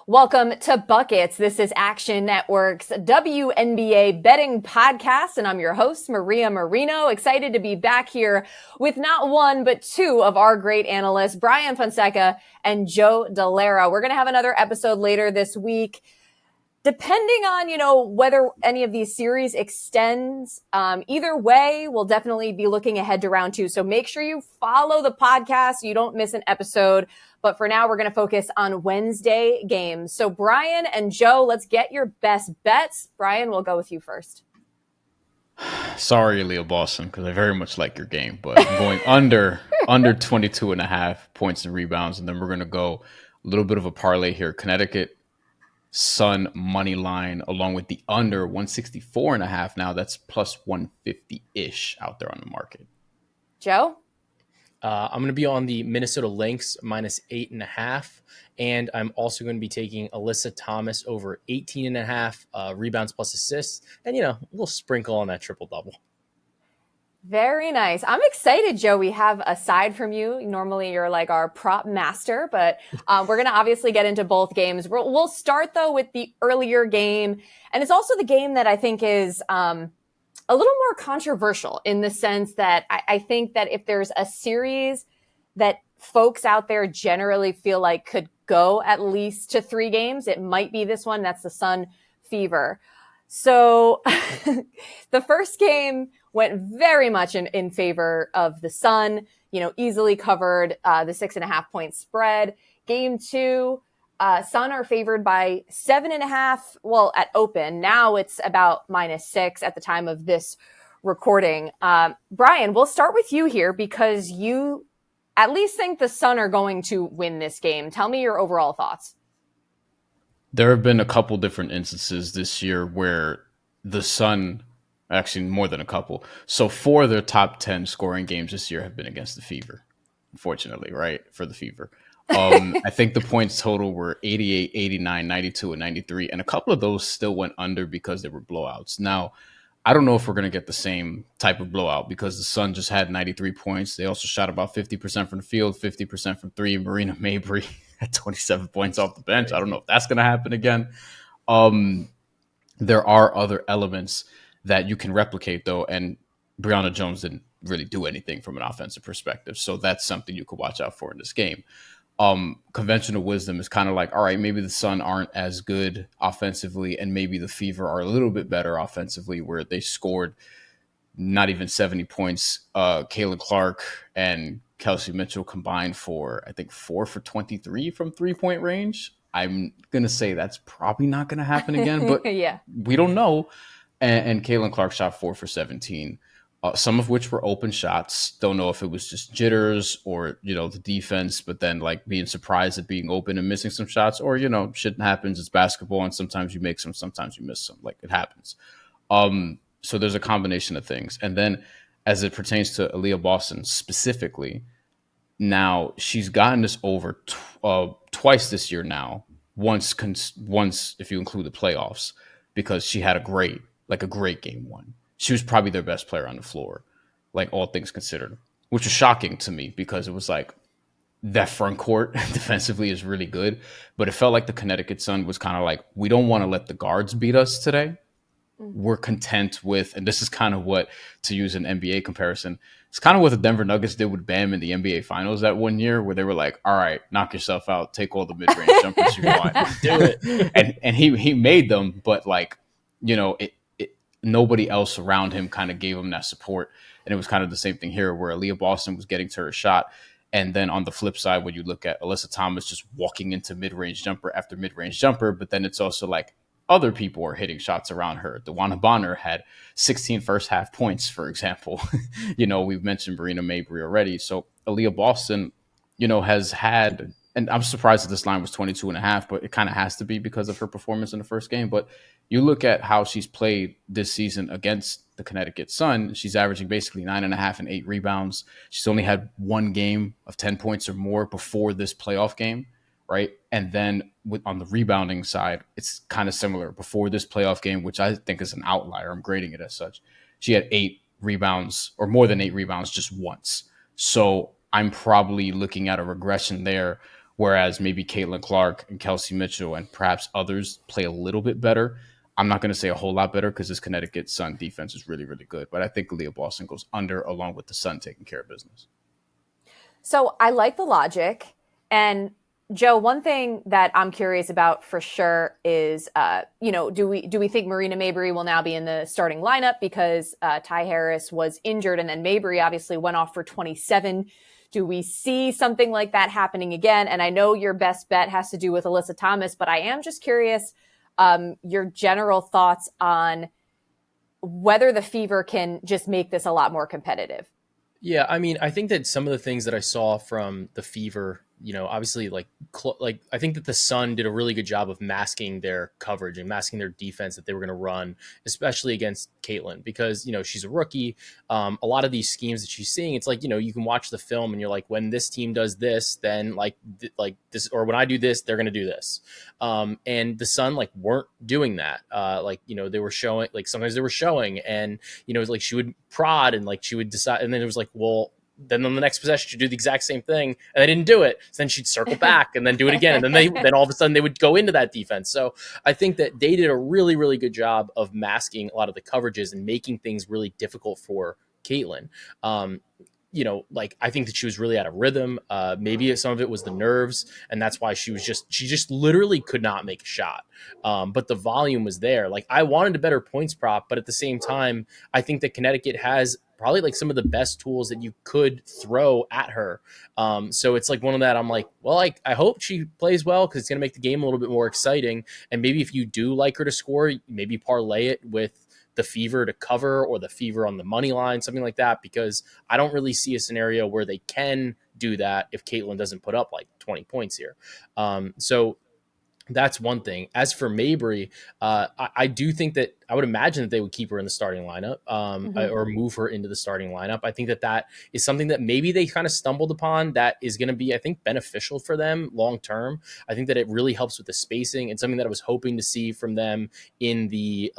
Welcome to Buckets. This is Action Network's WNBA betting podcast, and I'm your host, Maria Marino. Excited to be back here with not one, but two of our great analysts, Brian Fonseca and Joe Dellera. We're going to have another episode later this week. Depending on, whether any of these series extends, either way, we'll definitely be looking ahead to round two. So make sure you follow the podcast so you don't miss an episode. But for now, we're going to focus on Wednesday games. So Brian and Joe, let's get your best bets. Brian, we'll go with you first. Sorry, Leo Boston, because I very much like your game, but I'm going under 22.5 points and rebounds. And then we're going to go a little bit of a parlay here. Connecticut Sun money line along with the under 164.5. Now that's plus 150-ish out there on the market. Joe? I'm going to be on the Minnesota Lynx minus 8.5. And I'm also going to be taking Alyssa Thomas over 18.5 rebounds plus assists. And, a little sprinkle on that triple-double. Very nice. I'm excited, Joe. We have a side from you. Normally you're like our prop master, but we're going to obviously get into both games. We'll start though with the earlier game. And it's also the game that I think is a little more controversial in the sense that I think that if there's a series that folks out there generally feel like could go at least to 3 games, it might be this one. That's the Sun Fever. So the first game went very much in favor of the Sun, easily covered the 6.5 point spread. Game 2, Sun are favored by 7.5. Well, at open, now it's about -6 at the time of this recording. Brian, we'll start with you here because you at least think the Sun are going to win this game. Tell me your overall thoughts. There have been a couple different instances this year where the Sun, actually more than a couple. So 4 of their top 10 scoring games this year have been against the Fever, unfortunately, right? For the Fever. I think the points total were 88, 89, 92, and 93. And a couple of those still went under because they were blowouts. Now, I don't know if we're going to get the same type of blowout because the Sun just had 93 points. They also shot about 50% from the field, 50% from 3. Marina Mabry had 27 points off the bench. I don't know if that's going to happen again. There are other elements that you can replicate, though, and Brianna Jones didn't really do anything from an offensive perspective. So that's something you could watch out for in this game. Conventional wisdom is kind of like, all right, maybe the Sun aren't as good offensively and maybe the Fever are a little bit better offensively where they scored not even 70 points. Caitlin Clark and Kelsey Mitchell combined for, I think, 4 for 23 from 3-point range. I'm going to say that's probably not going to happen again, but yeah, we don't know. And Caitlin Clark shot 4 for 17. Some of which were open shots. Don't know if it was just jitters or, the defense, but then like being surprised at being open and missing some shots or, shit happens. It's basketball and sometimes you make some, sometimes you miss some, like it happens. So there's a combination of things. And then as it pertains to Aaliyah Boston specifically, now she's gotten this over twice this year now, once if you include the playoffs, because she had a great game 1. She was probably their best player on the floor, like all things considered, which was shocking to me because it was like that front court defensively is really good. But it felt like the Connecticut Sun was kind of like, we don't want to let the guards beat us today. We're content with, and this is kind of what, to use an NBA comparison, it's kind of what the Denver Nuggets did with Bam in the NBA Finals that one year where they were like, all right, knock yourself out, take all the mid-range jumpers you want. Do it. And he made them, but like, nobody else around him kind of gave him that support. And it was kind of the same thing here where Aaliyah Boston was getting to her shot. And then on the flip side, when you look at Alyssa Thomas just walking into mid-range jumper after mid-range jumper, but then it's also like other people are hitting shots around her. DeWanna Bonner had 16 first half points, for example. We've mentioned Marina Mabry already. So Aaliyah Boston, has had, and I'm surprised that this line was 22.5, but it kind of has to be because of her performance in the first game. But you look at how she's played this season against the Connecticut Sun, she's averaging basically 9.5 and 8 rebounds. She's only had 1 game of 10 points or more before this playoff game, right? And then on the rebounding side, it's kind of similar. Before this playoff game, which I think is an outlier, I'm grading it as such, she had 8 rebounds or more than 8 rebounds just once. So I'm probably looking at a regression there whereas maybe Caitlin Clark and Kelsey Mitchell and perhaps others play a little bit better. I'm not going to say a whole lot better because this Connecticut Sun defense is really, really good. But I think Leah Boston goes under along with the Sun taking care of business. So I like the logic. And Joe, one thing that I'm curious about for sure is, do we think Marina Mabrey will now be in the starting lineup because Ty Harris was injured and then Mabrey obviously went off for 27. Do we see something like that happening again? And I know your best bet has to do with Alyssa Thomas, but I am just curious your general thoughts on whether the Fever can just make this a lot more competitive. Yeah, I mean, I think that some of the things that I saw from the Fever, obviously, like I think that the Sun did a really good job of masking their coverage and masking their defense that they were going to run, especially against Caitlin, because she's a rookie. A lot of these schemes that she's seeing, it's like you can watch the film and you're like, when this team does this, then like this, or when I do this, they're going to do this. And the Sun weren't doing that. They were showing, sometimes they were showing, and like she would prod and she would decide, and then it was like, well, then on the next possession she'd do the exact same thing, and they didn't do it. So then she'd circle back and then do it again, and then all of a sudden they would go into that defense. So I think that they did a really, really good job of masking a lot of the coverages and making things really difficult for Caitlin. I think that she was really out of rhythm. Maybe some of it was the nerves, and that's why she just literally could not make a shot. But the volume was there. I wanted a better points prop, but at the same time, I think that Connecticut has probably some of the best tools that you could throw at her. So it's one of that, I'm like, well, I hope she plays well because it's going to make the game a little bit more exciting. And maybe if you do like her to score, maybe parlay it with the Fever to cover or the Fever on the money line, something like that, because I don't really see a scenario where they can do that if Caitlin doesn't put up 20 points here. So that's one thing. As for Mabrey, I do think that I would imagine that they would keep her in the starting lineup or move her into the starting lineup. I think that is something that maybe they kind of stumbled upon that is going to be, I think, beneficial for them long term. I think that it really helps with the spacing and something that I was hoping to see from them in the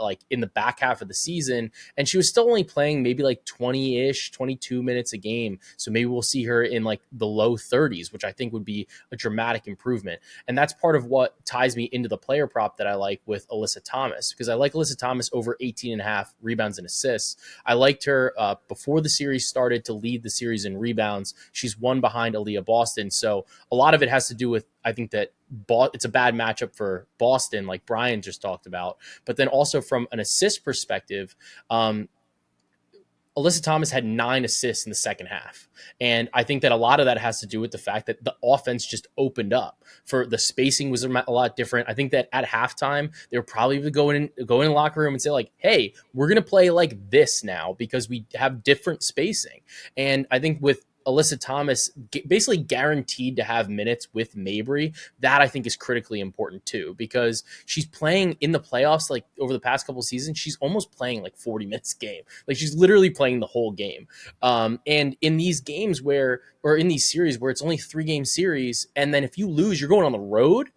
back half of the season. And she was still only playing maybe 20-ish, 22 minutes a game. So maybe we'll see her in the low 30s, which I think would be a dramatic improvement. And that's part of what ties me into the player prop that I like with Alyssa Thomas, because I like Alyssa Thomas over 18.5 rebounds and assists. I liked her before the series started to lead the series in rebounds. She's one behind Aaliyah Boston. So a lot of it has to do with, I think that it's a bad matchup for Boston, like Brian just talked about. But then also from an assist perspective, Alyssa Thomas had 9 assists in the second half. And I think that a lot of that has to do with the fact that the offense just opened up. For the spacing was a lot different. I think that at halftime, they were probably go in the locker room and say hey, we're going to play like this now because we have different spacing. And I think with Alyssa Thomas basically guaranteed to have minutes with Mabrey, that I think is critically important too, because she's playing in the playoffs, over the past couple of seasons, she's almost playing 40 minutes a game. She's literally playing the whole game. And in these games or in these series where it's only 3-game series, and then if you lose, you're going on the road,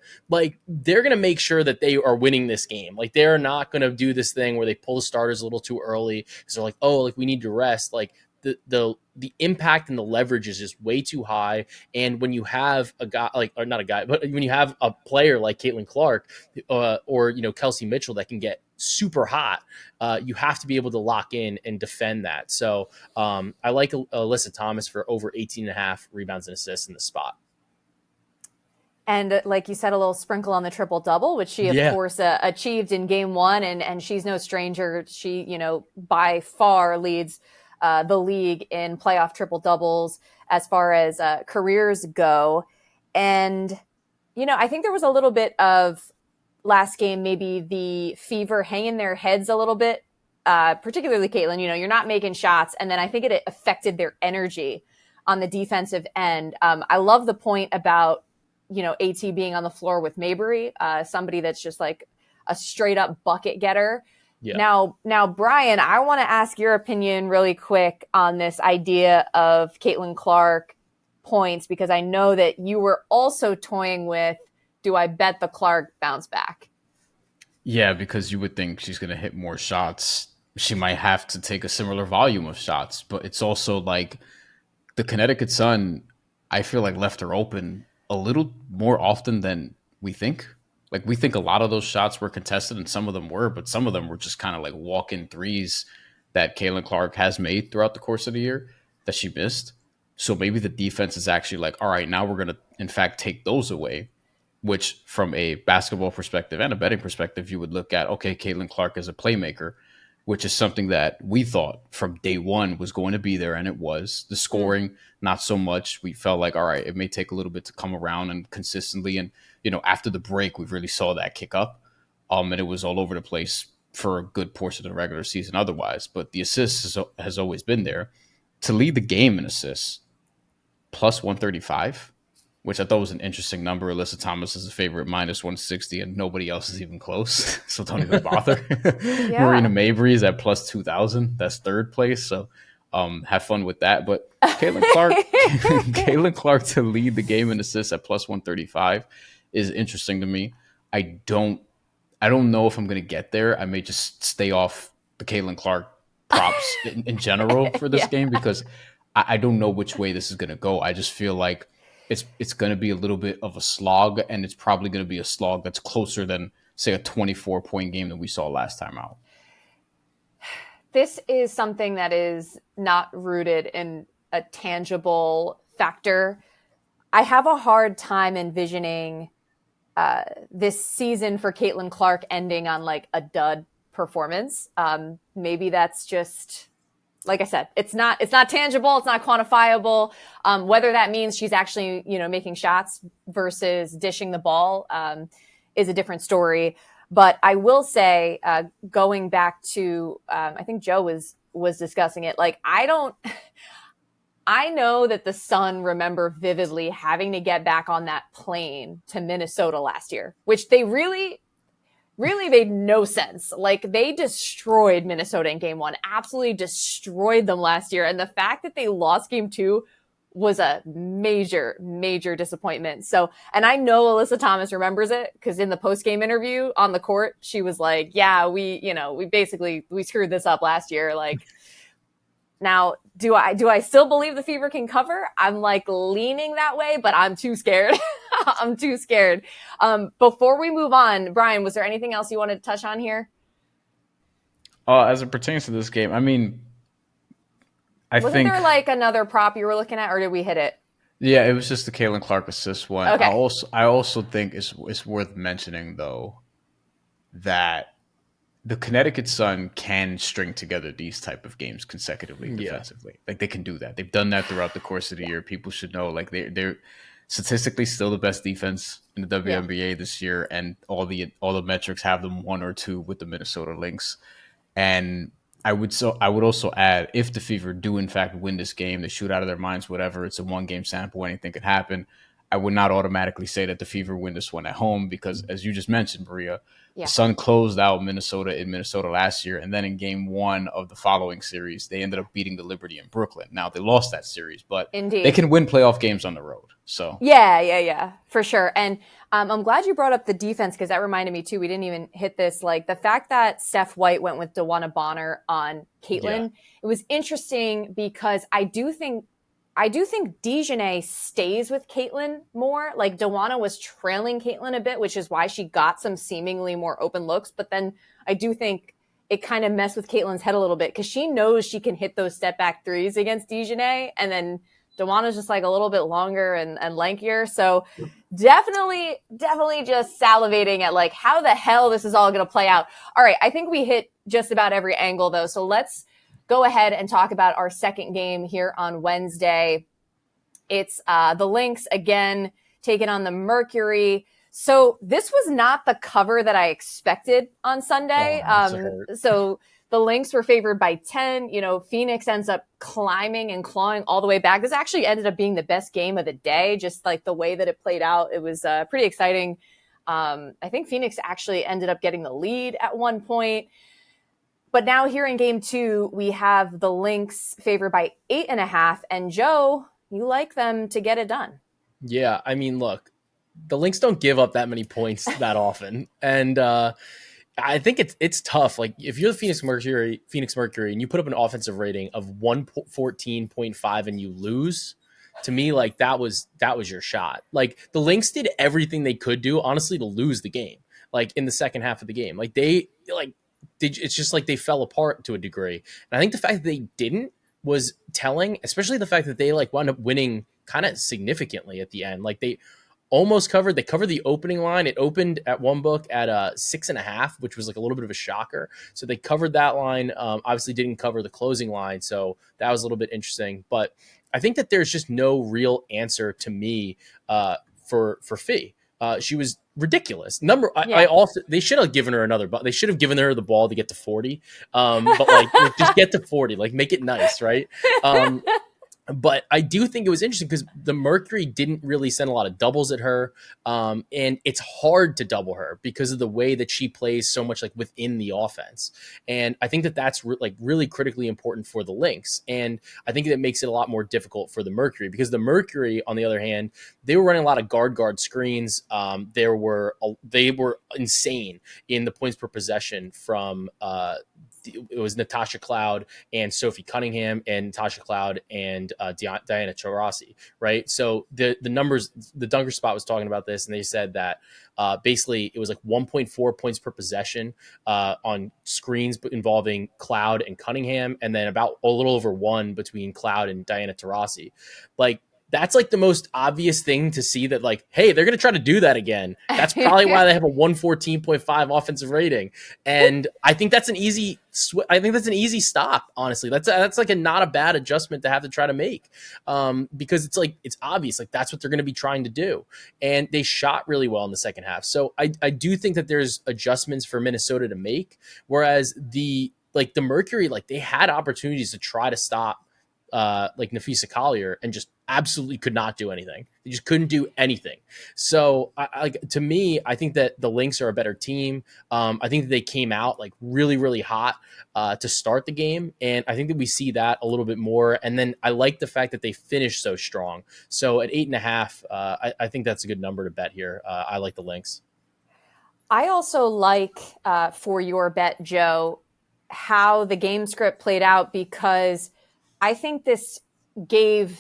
they're going to make sure that they are winning this game. They're not going to do this thing where they pull the starters a little too early because they're we need to rest. The impact and the leverage is just way too high. And when you have a guy or not a guy, but when you have a player like Caitlin Clark or Kelsey Mitchell that can get super hot, you have to be able to lock in and defend that. So I like Alyssa Thomas for over 18.5 rebounds and assists in the spot. And like you said, a little sprinkle on the triple double, which she of course achieved in game 1. And she's no stranger. She, by far leads the league in playoff triple doubles as far as careers go. And, I think there was a little bit of last game, maybe the Fever hanging their heads a little bit, particularly Caitlin, you're not making shots. And then I think it affected their energy on the defensive end. I love the point about, AT being on the floor with Mabrey, somebody that's just a straight up bucket getter. Yeah. Now, Brian, I want to ask your opinion really quick on this idea of Caitlin Clark points, because I know that you were also toying with, do I bet the Clark bounce back? Yeah, because you would think she's going to hit more shots. She might have to take a similar volume of shots, but it's also the Connecticut Sun, I feel left her open a little more often than we think. Like, we think a lot of those shots were contested, and some of them were, but some of them were just kind of like walk-in threes that Caitlin Clark has made throughout the course of the year that she missed. So maybe the defense is actually like, all right, now we're going to, in fact, take those away, which from a basketball perspective and a betting perspective, you would look at, okay, Caitlin Clark is a playmaker, which is something that we thought from day one was going to be there, and it was. The scoring, not so much. We felt like, all right, it may take a little bit to come around and consistently. And, after the break, we really saw that kick up. And it was all over the place for a good portion of the regular season otherwise. But the assists has always been there. To lead the game in assists, plus 135, which I thought was an interesting number. Alyssa Thomas is a favorite, minus 160, and nobody else is even close. So don't even bother. Yeah. Marina Mabry is at plus 2,000. That's third place. So have fun with that. But Caitlin Clark, Caitlin Clark to lead the game in assists at plus 135 is interesting to me. I don't know if I'm going to get there. I may just stay off the Caitlin Clark props in general for this game, because I don't know which way this is going to go. I just feel like it's going to be a little bit of a slog, and it's probably going to be a slog that's closer than, say, a 24-point game that we saw last time out. This is something that is not rooted in a tangible factor. I have a hard time envisioning this season for Caitlin Clark ending on like a dud performance. Maybe that's just, like I said, it's not tangible. It's not quantifiable. Whether that means she's actually, making shots versus dishing the ball is a different story. But I will say, going back to, I think Joe was discussing it. Like, I know that the Sun remember vividly having to get back on that plane to Minnesota last year, which they really made no sense. Like, they destroyed Minnesota in game 1, absolutely destroyed them last year. And the fact that they lost game 2 was a major, major disappointment. So, and I know Alyssa Thomas remembers it, because in the post-game interview on the court, she was like, yeah, we screwed this up last year. Like, now, do I still believe the Fever can cover? I'm like leaning that way, but I'm too scared. I'm too scared. Before we move on, Brian, was there anything else you wanted to touch on here? As it pertains to this game, I mean, Wasn't there like another prop you were looking at, or did we hit it? Yeah, it was just the Caitlin Clark assist one. Okay. I also think it's worth mentioning, though, that the Connecticut Sun can string together these type of games consecutively defensively. Like, they can do that. They've done that throughout the course of the year. People should know, like, they're statistically still the best defense in the WNBA this year, and all the metrics have them 1 or 2 with the Minnesota Lynx. And I would also add, if the Fever do in fact win this game, they shoot out of their minds, whatever, it's a 1-game sample, anything could happen. I would not automatically say that the Fever win this one at home, because, as you just mentioned, Maria, the Sun closed out Minnesota in Minnesota last year, and then in game 1 of the following series, they ended up beating the Liberty in Brooklyn. Now, they lost that series, but they can win playoff games on the road. So yeah, for sure. And I'm glad you brought up the defense, because that reminded me too. We didn't even hit this. Like, the fact that Steph White went with DeWanna Bonner on Caitlin, it was interesting, because I do think Dejanay stays with Caitlin more. Like, DeWanna was trailing Caitlin a bit, which is why she got some seemingly more open looks. But then I do think it kind of messed with Caitlin's head a little bit, because she knows she can hit those step back threes against Dejanay. And then DeWanna's just like a little bit longer and lankier. So definitely just salivating at like how the hell this is all going to play out. All right. I think we hit just about every angle though. So let's go ahead and talk about our second game here on Wednesday. It's the Lynx again taking on the Mercury. So this was not the cover that I expected on Sunday. So the Lynx were favored by 10. Phoenix ends up climbing and clawing all the way back. This actually ended up being the best game of the day, just like the way that it played out. It was pretty exciting. I think Phoenix actually ended up getting the lead at one point. But now here in game 2, we have the Lynx favored by 8.5. And Joe, you like them to get it done. Yeah, I mean, look, the Lynx don't give up that many points that often. And I think it's tough. Like, if you're the Phoenix Mercury, and you put up an offensive rating of 114.5 and you lose, to me, like that was your shot. Like the Lynx did everything they could do, honestly, to lose the game. Like in the second half of the game, it's just like they fell apart to a degree. And I think the fact that they didn't was telling, especially the fact that they like wound up winning kind of significantly at the end. Like they almost covered. They covered the opening line. It opened at one book at 6.5, which was like a little bit of a shocker. So they covered that line. Obviously didn't cover the closing line. So that was a little bit interesting. But I think that there's just no real answer to me for Fee. She was ridiculous. I also, they should have given her another, but they should have given her the ball to get to 40. But like just get to 40, like make it nice, right? But I do think it was interesting because the Mercury didn't really send a lot of doubles at her. And it's hard to double her because of the way that she plays so much like within the offense. And I think that that's really critically important for the Lynx. And I think that makes it a lot more difficult for the Mercury because the Mercury, on the other hand, they were running a lot of guard screens. They were insane in the points per possession from it was Natasha Cloud and Sophie Cunningham and Natasha Cloud and Diana Taurasi, right? So the numbers, the Dunker Spot was talking about this, and they said that basically it was like 1.4 points per possession on screens involving Cloud and Cunningham, and then about a little over 1 between Cloud and Diana Taurasi. Like, that's like the most obvious thing to see that like, hey, they're going to try to do that again. That's probably why they have a 114.5 offensive rating. And I think that's an easy stop. Honestly, that's like not a bad adjustment to have to try to make because it's obvious. Like that's what they're going to be trying to do. And they shot really well in the second half. So I do think that there's adjustments for Minnesota to make. Whereas the Mercury, like they had opportunities to try to stop like Nafisa Collier and just absolutely could not do anything. They just couldn't do anything. So to me, I think that the Lynx are a better team. I think that they came out like really, really hot to start the game. And I think that we see that a little bit more. And then I like the fact that they finished so strong. So at 8.5, I think that's a good number to bet here. I like the Lynx. I also like for your bet, Joe, how the game script played out because I think this gave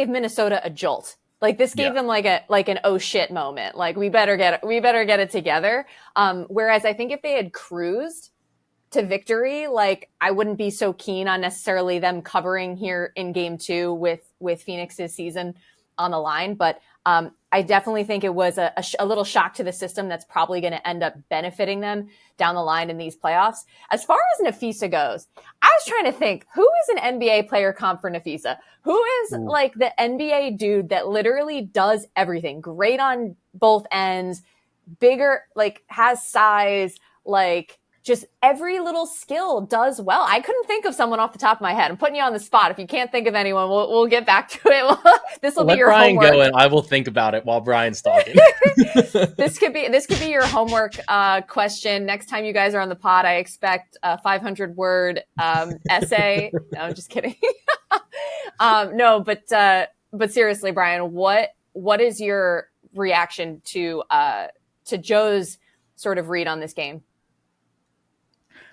Minnesota a jolt. Like this gave them like an oh shit moment. Like we better get it together. Whereas I think if they had cruised to victory, like I wouldn't be so keen on necessarily them covering here in game 2 with Phoenix's season on the line. But I definitely think it was a little shock to the system that's probably going to end up benefiting them down the line in these playoffs. As far as Nafisa goes, I was trying to think, who is an NBA player comp for Nafisa? Who is like the NBA dude that literally does everything? Great on both ends, bigger, like has size, like just every little skill does well. I couldn't think of someone off the top of my head. I'm putting you on the spot. If you can't think of anyone, we'll get back to it. This will be your Brian homework. Go and I will think about it while Brian's talking. This could be your homework question. Next time you guys are on the pod, I expect a 500-word essay. No, I'm just kidding. No, but seriously, Brian, what is your reaction to Joe's sort of read on this game?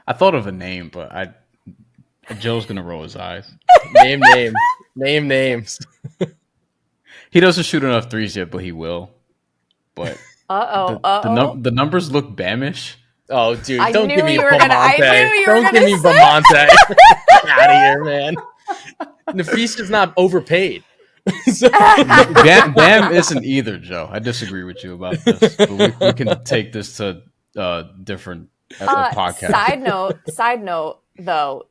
I thought of a name, but Joe's gonna roll his eyes. Name names. He doesn't shoot enough threes yet, but he will. But the numbers look Bamish. Oh, dude, don't give me Bamonte. Don't give me Bamonte. Get out of here, man. Nafisa's not overpaid. Bam isn't either, Joe. I disagree with you about this. But we can take this to different podcast. Side note, though,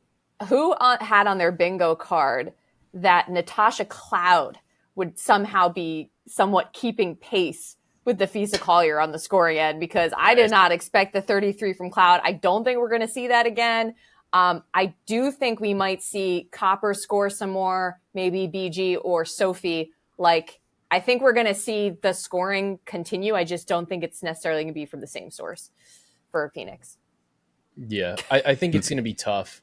who had on their bingo card that Natasha Cloud would somehow be somewhat keeping pace with Nafisa Collier on the scoring end? Because I did not expect the 33 from Cloud. I don't think we're going to see that again. I do think we might see Copper score some more, maybe BG or Sophie. Like, I think we're going to see the scoring continue. I just don't think it's necessarily going to be from the same source for Phoenix. Yeah, I think it's going to be tough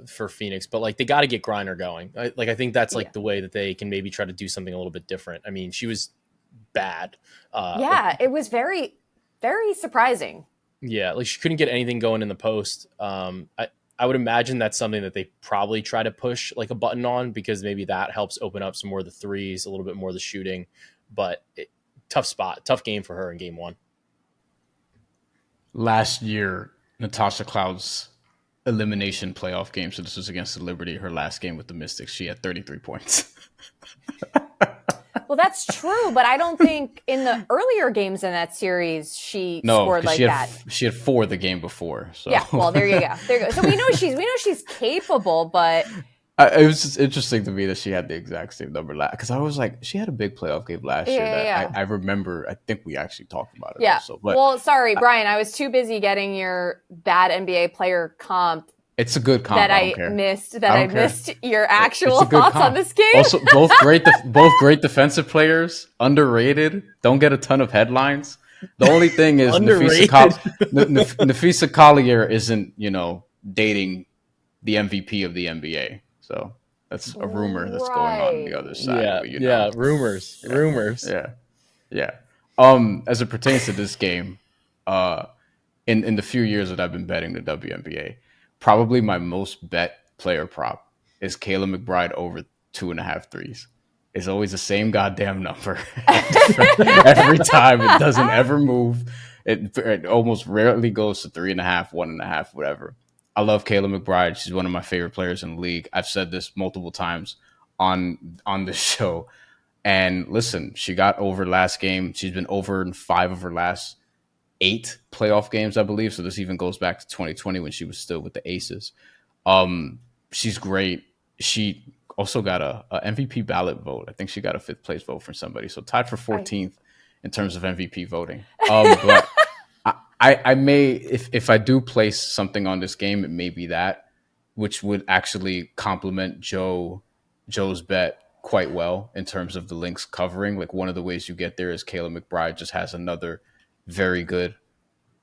for Phoenix, but like they got to get Griner going. I think that's like the way that they can maybe try to do something a little bit different. I mean, she was bad. It was very, very surprising. Yeah, like she couldn't get anything going in the post. I would imagine that's something that they probably try to push like a button on, because maybe that helps open up some more of the threes, a little bit more of the shooting. But tough game for her in game one. Last year, Natasha Cloud's elimination playoff game, so this was against the Liberty, her last game with the Mystics, she had 33 points. Well, that's true, but I don't think in the earlier games in that series she scored like that. She had 4 the game before. So. Yeah, well, there you go. So we know she's capable, but it was just interesting to me that she had the exact same number last, because I was like, she had a big playoff game last year. I remember. I think we actually talked about it. Yeah. Also, but well, sorry, Brian, I was too busy getting your bad NBA player comp. It's a good comp. That I missed. That I missed your actual thoughts on this game. Also, both great defensive players, underrated. Don't get a ton of headlines. The only thing is Nafisa Collier isn't, dating the MVP of the NBA. So that's a rumor that's going on the other side. Yeah, rumors. Yeah. As it pertains to this game, in the few years that I've been betting the WNBA, probably my most bet player prop is Kayla McBride over 2.5 threes. It's always the same goddamn number every time. It doesn't ever move. It almost rarely goes to 3.5, 1.5, whatever. I love Kayla McBride. She's one of my favorite players in the league. I've said this multiple times on this show. And listen, she got over last game. She's been over in 5 of her last 8 playoff games, I believe. So this even goes back to 2020 when she was still with the Aces. She's great. She also got a MVP ballot vote. I think she got a 5th place vote from somebody. So tied for 14th in terms of MVP voting. But I may, if I do place something on this game, it may be that, which would actually complement Joe's bet quite well in terms of the Lynx covering. Like, one of the ways you get there is Kayla McBride just has another very good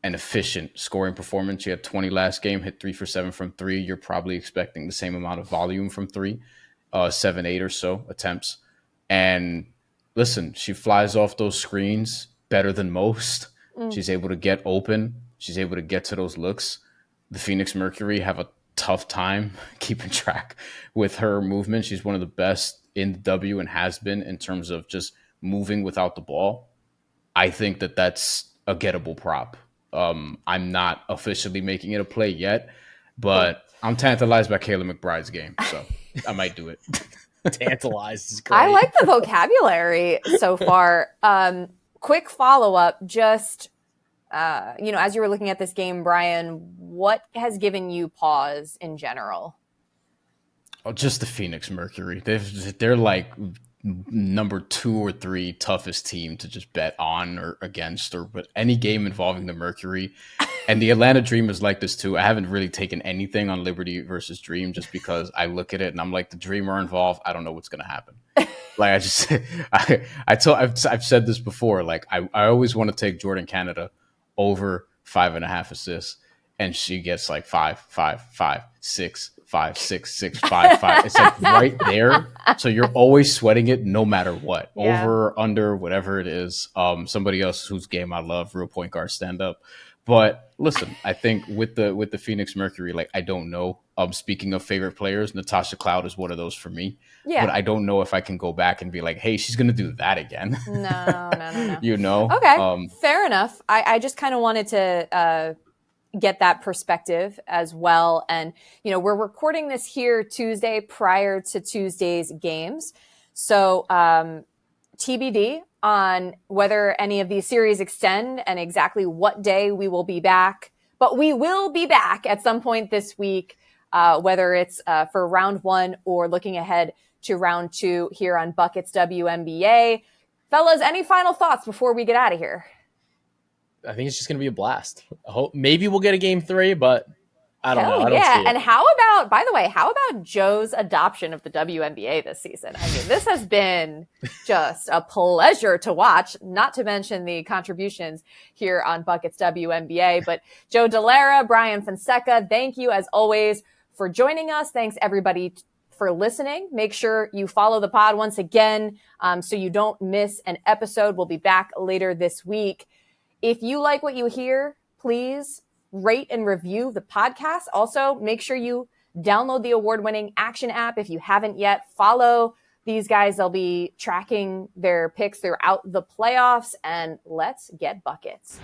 and efficient scoring performance. She had 20 last game, hit 3 for 7 from 3. You're probably expecting the same amount of volume from 3, 7, 8 or so attempts. And listen, she flies off those screens better than most. She's able to get open. She's able to get to those looks. The Phoenix Mercury have a tough time keeping track with her movement. She's one of the best in the W and has been in terms of just moving without the ball. I think that that's a gettable prop. I'm not officially making it a play yet, but I'm tantalized by Kayla McBride's game, so I might do it. Tantalized is great. I like the vocabulary so far. Quick follow-up, just, as you were looking at this game, Brian, what has given you pause in general? Oh, just the Phoenix Mercury. They're like number 2 or 3 toughest team to just bet on or against, or with any game involving the Mercury. And the Atlanta Dream is like this too. I haven't really taken anything on Liberty versus Dream just because I look at it and I'm like, the Dream are involved. I don't know what's going to happen. Like, I've said this before. Like, I always want to take Jordan Canada over 5.5 assists, and she gets like 5, 5, 5, 6, 5, 6, 6, 5, 5. It's like right there. So you're always sweating it no matter what. Yeah. Over, under, whatever it is. Somebody else whose game I love, real point guard stand up. But listen, I think with the Phoenix Mercury, like, I don't know. Speaking of favorite players, Natasha Cloud is one of those for me. Yeah. But I don't know if I can go back and be like, hey, she's going to do that again. No. Okay, fair enough. I just kind of wanted to get that perspective as well. And, we're recording this here Tuesday prior to Tuesday's games. So TBD on whether any of these series extend and exactly what day we will be back. But we will be back at some point this week, whether it's for round 1 or looking ahead to round 2 here on Buckets WNBA. Fellas, any final thoughts before we get out of here? I think it's just going to be a blast. I hope maybe we'll get a game 3, but I don't know. I don't see it. And how about Joe's adoption of the WNBA this season? I mean, this has been just a pleasure to watch, not to mention the contributions here on Buckets WNBA. But Joe Delara, Brian Fonseca, thank you as always for joining us. Thanks everybody for listening. Make sure you follow the pod once again so you don't miss an episode. We'll be back later this week. If you like what you hear, please rate and review the podcast. Also, make sure you download the award-winning Action app if you haven't yet. Follow these guys. They'll be tracking their picks throughout the playoffs, and let's get buckets.